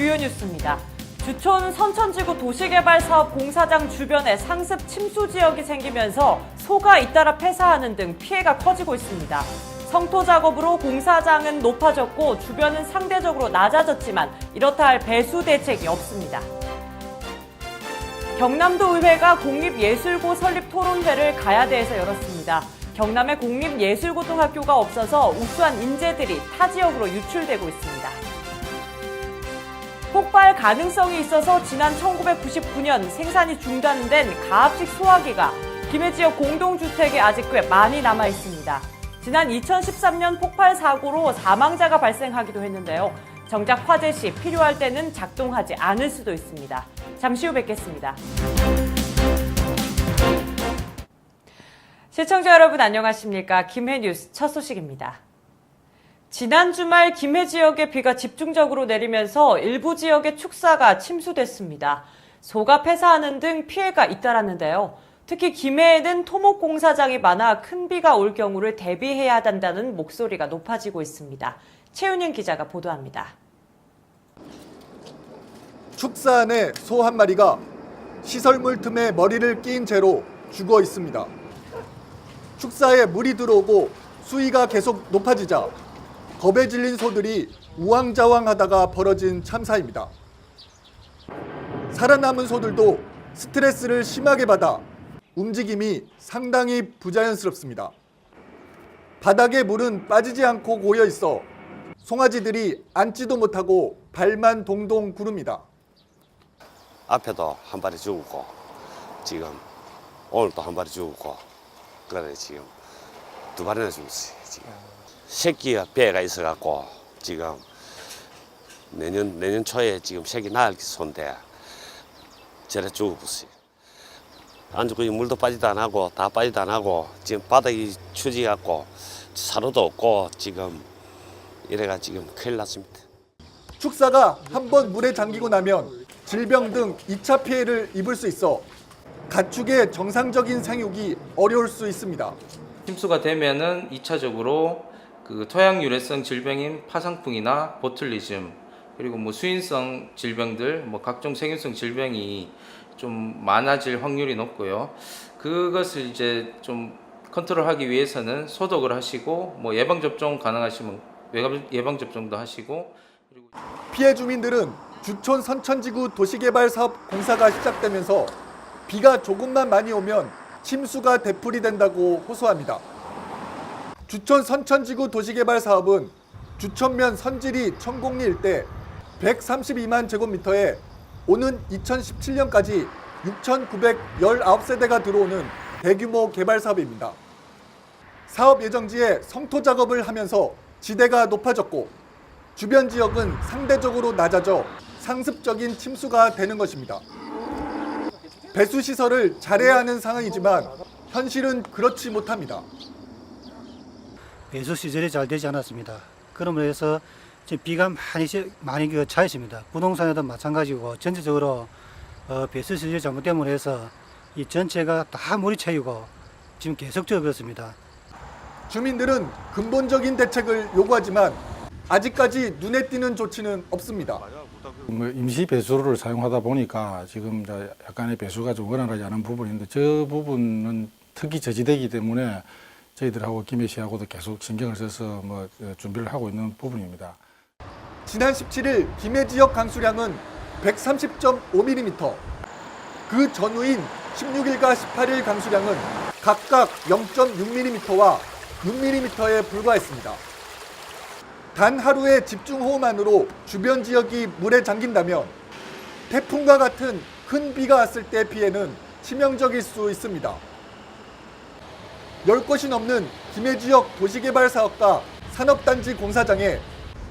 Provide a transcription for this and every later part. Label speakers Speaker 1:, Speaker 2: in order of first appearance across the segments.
Speaker 1: 주요 뉴스입니다. 주촌 선천지구 도시개발사업 공사장 주변에 상습 침수 지역이 생기면서 소가 잇따라 폐사하는 등 피해가 커지고 있습니다. 성토 작업으로 공사장은 높아졌고 주변은 상대적으로 낮아졌지만 이렇다 할 배수 대책이 없습니다. 경남도 의회가 공립예술고 설립 토론회를 가야대에서 열었습니다. 경남에 공립예술고등학교가 없어서 우수한 인재들이 타 지역으로 유출되고 있습니다. 폭발 가능성이 있어서 지난 1999년 생산이 중단된 가압식 소화기가 김해 지역 공동주택에 아직 꽤 많이 남아 있습니다. 지난 2013년 폭발 사고로 사망자가 발생하기도 했는데요. 정작 화재 시 필요할 때는 작동하지 않을 수도 있습니다. 잠시 후 뵙겠습니다. 시청자 여러분 안녕하십니까? 김해 뉴스 첫 소식입니다. 지난 주말 김해 지역에 비가 집중적으로 내리면서 일부 지역의 축사가 침수됐습니다. 소가 폐사하는 등 피해가 잇따랐는데요. 특히 김해에는 토목 공사장이 많아 큰 비가 올 경우를 대비해야 한다는 목소리가 높아지고 있습니다. 최윤영 기자가 보도합니다.
Speaker 2: 축사 안에 소 한 마리가 시설물 틈에 머리를 끼인 채로 죽어 있습니다. 축사에 물이 들어오고 수위가 계속 높아지자 겁에 질린 소들이 우왕좌왕하다가 벌어진 참사입니다. 살아남은 소들도 스트레스를 심하게 받아 움직임이 상당히 부자연스럽습니다. 바닥에 물은 빠지지 않고 고여 있어 송아지들이 앉지도 못하고 발만 동동 구릅니다.
Speaker 3: 앞에도 한 마리 죽었고 지금 오늘 또 한 마리 죽었고 그래 지금 두 마리나 죽었어요. 지금 새끼가 배가 있어갖고 지금 내년 초에 지금 새끼 낳을 소인데 저래 죽어버렸어요. 안 죽고 물도 빠지도 안 하고 다 빠지도 안 하고 지금 바닥이 추지갖고 사료도 없고 지금 이래가 지금 큰일 났습니다.
Speaker 2: 축사가 한번 물에 잠기고 나면 질병 등 2차 피해를 입을 수 있어 가축의 정상적인 생육이 어려울 수 있습니다.
Speaker 4: 침수가 되면은 2차적으로 그 토양 유래성 질병인 파상풍이나 보툴리즘 그리고 뭐 수인성 질병들 뭐 각종 생유성 질병이 좀 많아질 확률이 높고요. 그것을 이제 좀 컨트롤하기 위해서는 소독을 하시고 뭐 예방 접종 가능하시면 예방 접종도 하시고 그리고
Speaker 2: 피해 주민들은 주촌 선천지구 도시개발 사업 공사가 시작되면서 비가 조금만 많이 오면 침수가 되풀이된다고 호소합니다. 주촌 선천지구 도시개발 사업은 주천면 선지리 천곡리 일대 132만 제곱미터에 오는 2017년까지 6,919세대가 들어오는 대규모 개발 사업입니다. 사업 예정지에 성토 작업을 하면서 지대가 높아졌고 주변 지역은 상대적으로 낮아져 상습적인 침수가 되는 것입니다. 배수 시설을 잘해야 하는 상황이지만 현실은 그렇지 못합니다.
Speaker 5: 배수 시설이 잘 되지 않았습니다. 그러므로 해서 지금 비가 많이 차 있습니다. 부동산에도 마찬가지고 전체적으로 배수 시설 잘못 때문에 해서 이 전체가 다 물이 채이고 지금 계속 젖었습니다.
Speaker 2: 주민들은 근본적인 대책을 요구하지만 아직까지 눈에 띄는 조치는 없습니다.
Speaker 6: 임시 배수로를 사용하다 보니까 지금 약간의 배수가 좀 원활하지 않은 부분인데 저 부분은 특히 저지대이기 때문에 저희들하고 김해시하고도 계속 신경을 써서 준비를 하고 있는 부분입니다.
Speaker 2: 지난 17일 김해 지역 강수량은 130.5mm, 그 전후인 16일과 18일 강수량은 각각 0.6mm와 6mm에 불과했습니다. 단 하루의 집중호우만으로 주변 지역이 물에 잠긴다면 태풍과 같은 큰 비가 왔을 때 피해는 치명적일 수 있습니다. 10곳이 넘는 김해 지역 도시개발 사업과 산업단지 공사장에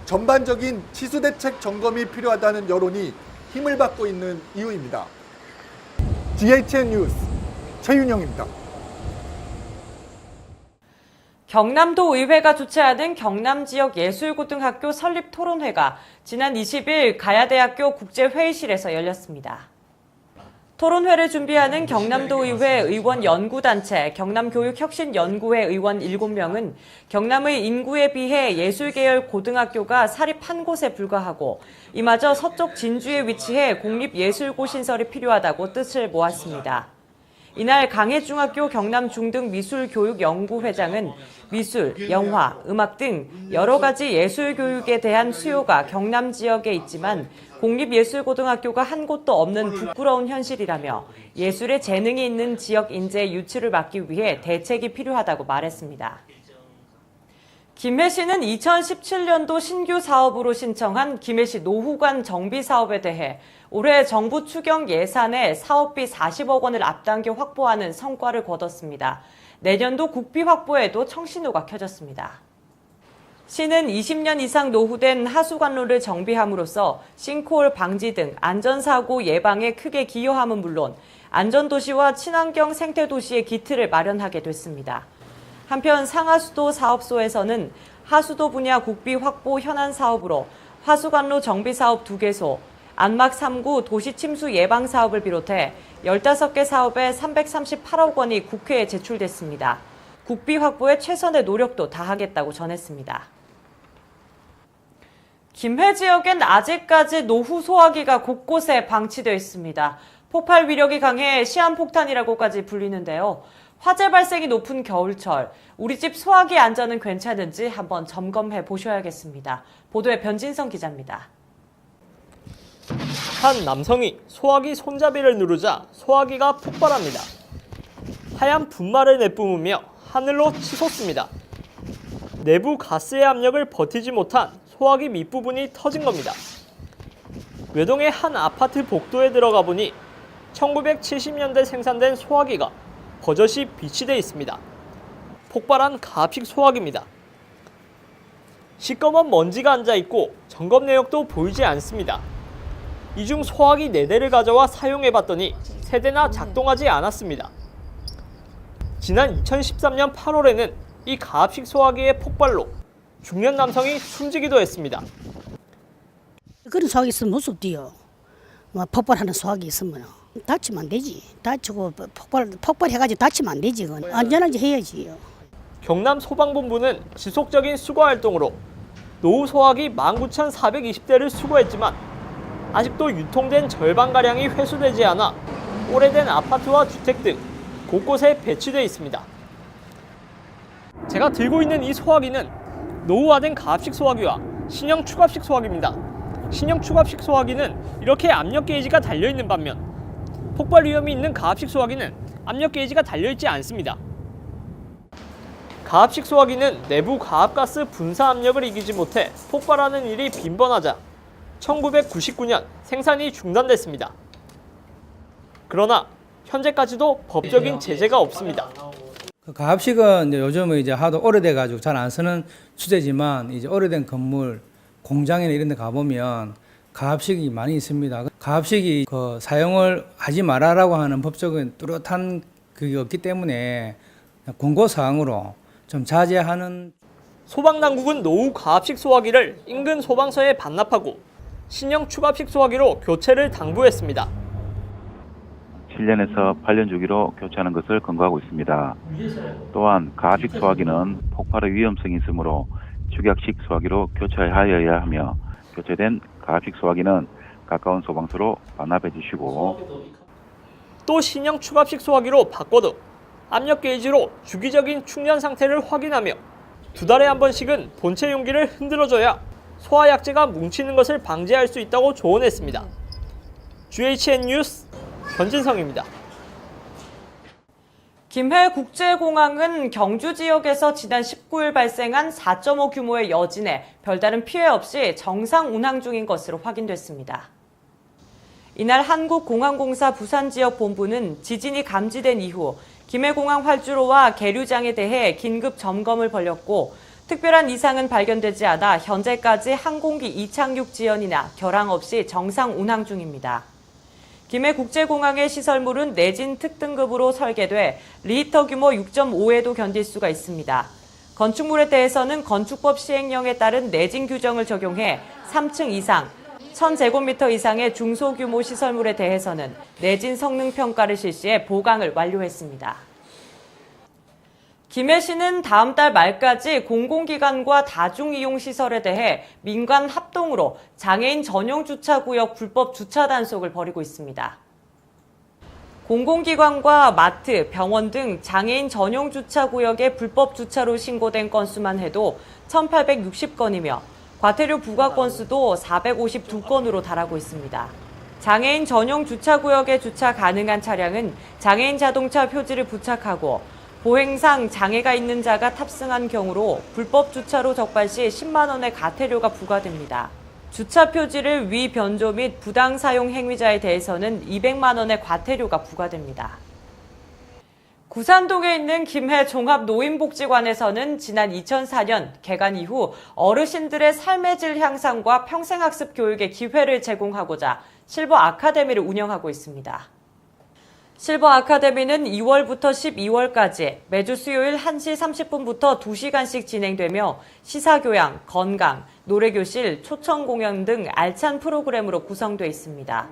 Speaker 2: 전반적인 치수대책 점검이 필요하다는 여론이 힘을 받고 있는 이유입니다. GHN 뉴스 최윤영입니다.
Speaker 1: 경남도 의회가 주최하는 경남 지역 예술고등학교 설립 토론회가 지난 20일 가야대학교 국제회의실에서 열렸습니다. 토론회를 준비하는 경남도의회 의원연구단체 경남교육혁신연구회 의원 7명은 경남의 인구에 비해 예술계열 고등학교가 사립 한 곳에 불과하고 이마저 서쪽 진주에 위치해 공립예술고 신설이 필요하다고 뜻을 모았습니다. 이날 강해중학교 경남중등미술교육연구회장은 미술, 영화, 음악 등 여러 가지 예술교육에 대한 수요가 경남 지역에 있지만 공립예술고등학교가 한 곳도 없는 부끄러운 현실이라며 예술에 재능이 있는 지역 인재 유치를 막기 위해 대책이 필요하다고 말했습니다. 김해시는 2017년도 신규 사업으로 신청한 김해시 노후관 정비 사업에 대해 올해 정부 추경 예산에 사업비 40억 원을 앞당겨 확보하는 성과를 거뒀습니다. 내년도 국비 확보에도 청신호가 켜졌습니다. 시는 20년 이상 노후된 하수관로를 정비함으로써 싱크홀 방지 등 안전사고 예방에 크게 기여함은 물론 안전도시와 친환경 생태도시의 기틀을 마련하게 됐습니다. 한편 상하수도 사업소에서는 하수도 분야 국비 확보 현안 사업으로 하수관로 정비 사업 2개소, 안막 3구 도시 침수 예방 사업을 비롯해 15개 사업에 338억 원이 국회에 제출됐습니다. 국비 확보에 최선의 노력도 다하겠다고 전했습니다. 김해 지역엔 아직까지 노후 소화기가 곳곳에 방치되어 있습니다. 폭발 위력이 강해 시한폭탄이라고까지 불리는데요. 화재 발생이 높은 겨울철, 우리 집 소화기 안전은 괜찮은지 한번 점검해 보셔야겠습니다. 보도에 변진성 기자입니다.
Speaker 7: 한 남성이 소화기 손잡이를 누르자 소화기가 폭발합니다. 하얀 분말을 내뿜으며 하늘로 치솟습니다. 내부 가스의 압력을 버티지 못한 소화기 밑부분이 터진 겁니다. 외동의 한 아파트 복도에 들어가 보니 1970년대 생산된 소화기가 버젓이 비치돼 있습니다. 폭발한 가압식 소화기입니다. 시꺼먼 먼지가 앉아있고 점검 내역도 보이지 않습니다. 이 중 소화기 4대를 가져와 사용해봤더니 3대나 작동하지 않았습니다. 지난 2013년 8월에는 이 가압식 소화기의 폭발로 중년 남성이 숨지기도 했습니다.
Speaker 8: 그런 소화기 있으면 무섭디요. 폭발하는 소화기 있으면 다치면 안 되지. 다치고 폭발해가지고 다치면 안 되지. 그건 안전한지 해야지요.
Speaker 7: 경남 소방본부는 지속적인 수거 활동으로 노후 소화기 19,420대를 수거했지만 아직도 유통된 절반가량이 회수되지 않아 오래된 아파트와 주택 등 곳곳에 배치되어 있습니다. 제가 들고 있는 이 소화기는 노후화된 가압식 소화기와 신형 축압식 소화기입니다. 신형 축압식 소화기는 이렇게 압력 게이지가 달려있는 반면 폭발 위험이 있는 가압식 소화기는 압력 게이지가 달려있지 않습니다. 가압식 소화기는 내부 가압가스 분사 압력을 이기지 못해 폭발하는 일이 빈번하자 1999년 생산이 중단됐습니다. 그러나 현재까지도 법적인 제재가 없습니다.
Speaker 9: 가압식은 요즘은 이제 하도 오래돼 가지고 잘 안 쓰는 추세지만 이제 오래된 건물, 공장이나 이런 데 가보면 가압식이 많이 있습니다. 가압식이 사용을 하지 말아라고 하는 법적인 뚜렷한 그게 없기 때문에 권고사항으로 좀 자제하는.
Speaker 7: 소방당국은 노후 가압식 소화기를 인근 소방서에 반납하고 신형 축압식 소화기로 교체를 당부했습니다.
Speaker 10: 7년에서 8년 주기로 교체하는 것을 권고하고 있습니다. 또한 가압식 소화기는 폭발의 위험성이 있으므로 축약식 소화기로 교체하여야 하며 교체된 가압식 소화기는 가까운 소방서로 반납해 주시고
Speaker 7: 또 신형 축압식 소화기로 바꿔도 압력 게이지로 주기적인 충전 상태를 확인하며 2달에 한 번씩은 본체 용기를 흔들어줘야 소화약재가 뭉치는 것을 방지할 수 있다고 조언했습니다. GHN 뉴스 변진성입니다.
Speaker 1: 김해국제공항은 경주 지역에서 지난 19일 발생한 4.5 규모의 여진에 별다른 피해 없이 정상 운항 중인 것으로 확인됐습니다. 이날 한국공항공사 부산지역본부는 지진이 감지된 이후 김해공항 활주로와 계류장에 대해 긴급 점검을 벌였고 특별한 이상은 발견되지 않아 현재까지 항공기 이착륙 지연이나 결항 없이 정상 운항 중입니다. 김해국제공항의 시설물은 내진 특등급으로 설계돼 리히터 규모 6.5에도 견딜 수가 있습니다. 건축물에 대해서는 건축법 시행령에 따른 내진 규정을 적용해 3층 이상, 1000제곱미터 이상의 중소규모 시설물에 대해서는 내진 성능 평가를 실시해 보강을 완료했습니다. 김해시는 다음 달 말까지 공공기관과 다중이용시설에 대해 민관 합동으로 장애인 전용 주차구역 불법 주차 단속을 벌이고 있습니다. 공공기관과 마트, 병원 등 장애인 전용 주차구역에 불법 주차로 신고된 건수만 해도 1,860건이며 과태료 부과 건수도 452건으로 달하고 있습니다. 장애인 전용 주차구역에 주차 가능한 차량은 장애인 자동차 표지를 부착하고 보행상 장애가 있는 자가 탑승한 경우로 불법 주차로 적발 시 10만 원의 과태료가 부과됩니다. 주차 표지를 위변조 및 부당 사용 행위자에 대해서는 200만 원의 과태료가 부과됩니다. 구산동에 있는 김해 종합노인복지관에서는 지난 2004년 개관 이후 어르신들의 삶의 질 향상과 평생학습 교육의 기회를 제공하고자 실버 아카데미를 운영하고 있습니다. 실버 아카데미는 2월부터 12월까지 매주 수요일 1시 30분부터 2시간씩 진행되며 시사교양, 건강, 노래교실, 초청공연 등 알찬 프로그램으로 구성되어 있습니다.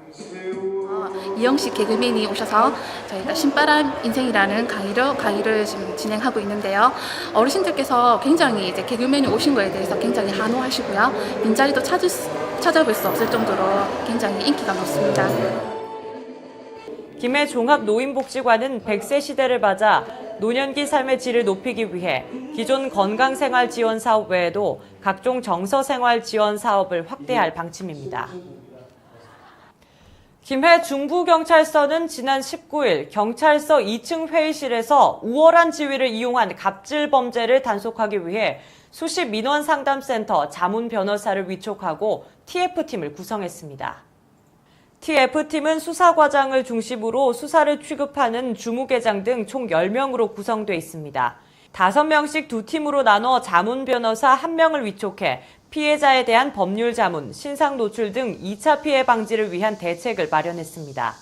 Speaker 11: 이영식 개그맨이 오셔서 저희가 신바람 인생이라는 강의를 지금 진행하고 있는데요. 어르신들께서 굉장히 이제 개그맨이 오신 거에 대해서 굉장히 환호하시고요. 빈자리도 찾아볼 수 없을 정도로 굉장히 인기가 높습니다.
Speaker 1: 김해 종합노인복지관은 100세 시대를 맞아 노년기 삶의 질을 높이기 위해 기존 건강생활 지원 사업 외에도 각종 정서생활 지원 사업을 확대할 방침입니다. 김해 중부경찰서는 지난 19일 경찰서 2층 회의실에서 우월한 지위를 이용한 갑질 범죄를 단속하기 위해 수시 민원 상담센터 자문 변호사를 위촉하고 TF팀을 구성했습니다. TF팀은 수사과장을 중심으로 수사를 취급하는 주무계장 등 총 10명으로 구성되어 있습니다. 5명씩 두 팀으로 나눠 자문 변호사 1명을 위촉해 피해자에 대한 법률 자문, 신상 노출 등 2차 피해 방지를 위한 대책을 마련했습니다.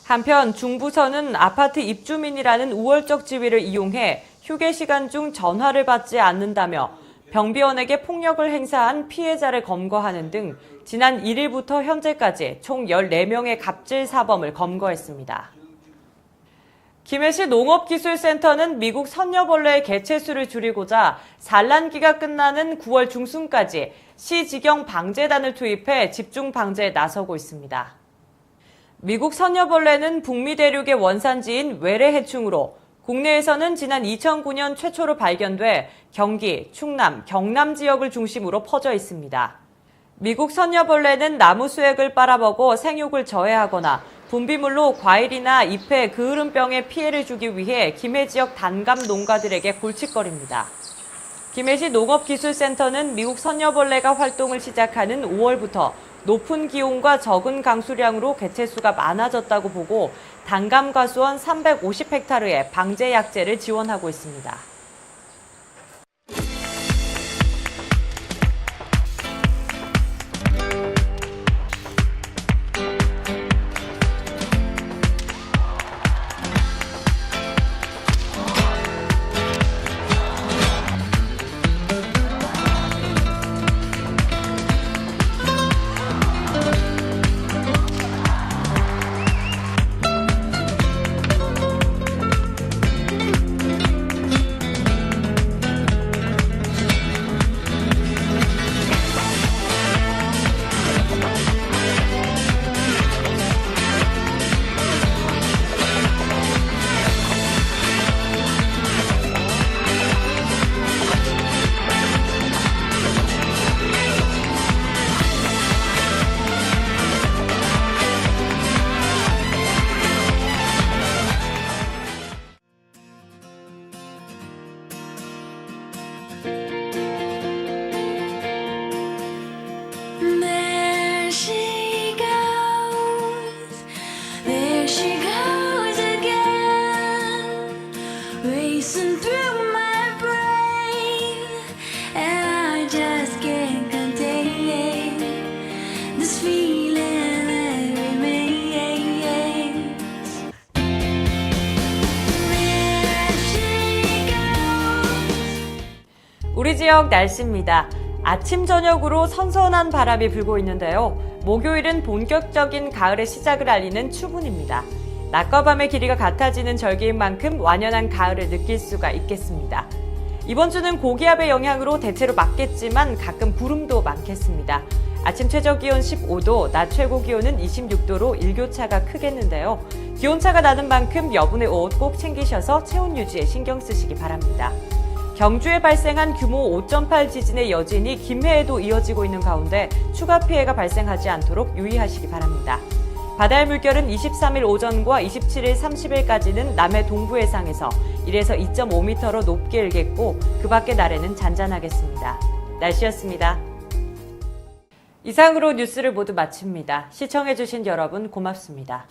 Speaker 1: 한편 중부서는 아파트 입주민이라는 우월적 지위를 이용해 휴게 시간 중 전화를 받지 않는다며 병비원에게 폭력을 행사한 피해자를 검거하는 등 지난 1일부터 현재까지 총 14명의 갑질 사범을 검거했습니다. 김해시 농업기술센터는 미국 선녀벌레의 개체수를 줄이고자 산란기가 끝나는 9월 중순까지 시지경 방제단을 투입해 집중 방제에 나서고 있습니다. 미국 선녀벌레는 북미 대륙의 원산지인 외래 해충으로 국내에서는 지난 2009년 최초로 발견돼 경기, 충남, 경남 지역을 중심으로 퍼져 있습니다. 미국 선녀벌레는 나무 수액을 빨아먹어 생육을 저해하거나 분비물로 과일이나 잎에 그을음병에 피해를 주기 위해 김해 지역 단감 농가들에게 골칫거립니다. 김해시 농업기술센터는 미국 선녀벌레가 활동을 시작하는 5월부터 높은 기온과 적은 강수량으로 개체수가 많아졌다고 보고 단감과수원 350헥타르에 방제 약재를 지원하고 있습니다. 우리 지역 날씨입니다. 아침 저녁으로 선선한 바람이 불고 있는데요. 목요일은 본격적인 가을의 시작을 알리는 추분입니다. 낮과 밤의 길이가 같아지는 절기인 만큼 완연한 가을을 느낄 수가 있겠습니다. 이번 주는 고기압의 영향으로 대체로 맑겠지만 가끔 구름도 많겠습니다. 아침 최저 기온 15도, 낮 최고 기온은 26도로 일교차가 크겠는데요. 기온차가 나는 만큼 여분의 옷 꼭 챙기셔서 체온 유지에 신경 쓰시기 바랍니다. 경주에 발생한 규모 5.8 지진의 여진이 김해에도 이어지고 있는 가운데 추가 피해가 발생하지 않도록 유의하시기 바랍니다. 바다의 물결은 23일 오전과 27일 30일까지는 남해 동부 해상에서 1에서 2.5m로 높게 일겠고 그 밖의 날에는 잔잔하겠습니다. 날씨였습니다. 이상으로 뉴스를 모두 마칩니다. 시청해주신 여러분 고맙습니다.